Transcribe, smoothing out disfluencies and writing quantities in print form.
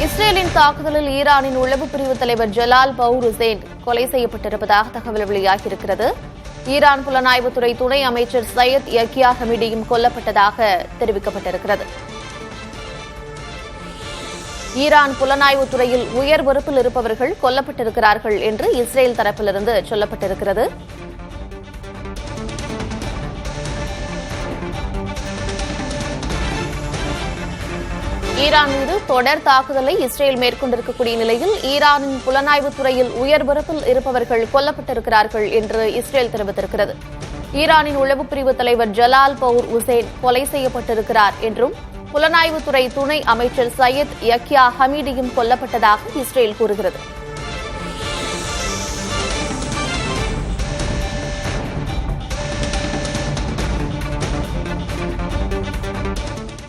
இஸ்ரேலின் தாக்குதலில் ஈரானின் உளவு பிரிவு தலைவர் ஜலால் பவுர் ஹுசைன் கொலை செய்யப்பட்டிருப்பதாக தகவல் வெளியாகியிருக்கிறது. ஈரான் புலனாய்வுத்துறை துணை அமைச்சர் சையத் யக்கியா ஹமீடியும் கொல்லப்பட்டதாக தெரிவிக்கப்பட்டிருக்கிறது. ஈரான் புலனாய்வுத்துறையில் உயர் பொறுப்பில் இருப்பவர்கள் கொல்லப்பட்டிருக்கிறார்கள் என்று இஸ்ரேல் தரப்பிலிருந்து சொல்லப்பட்டிருக்கிறது. ஈரான் மீது தொடர் தாக்குதலை இஸ்ரேல் மேற்கொண்டிருக்கக்கூடிய நிலையில் ஈரானின் புலனாய்வுத்துறையில் உயர் பொறுப்பில் இருப்பவர்கள் கொல்லப்பட்டிருக்கிறார்கள் என்று இஸ்ரேல் தெரிவித்திருக்கிறது. ஈரானின் உளவு பிரிவு தலைவர் ஜலால் பவுர் ஹுசைன் கொலை செய்யப்பட்டிருக்கிறார் என்றும் புலனாய்வுத்துறை துணை அமைச்சர் சையத் யக்கியா ஹமீடியும் கொல்லப்பட்டதாக இஸ்ரேல் கூறுகிறது.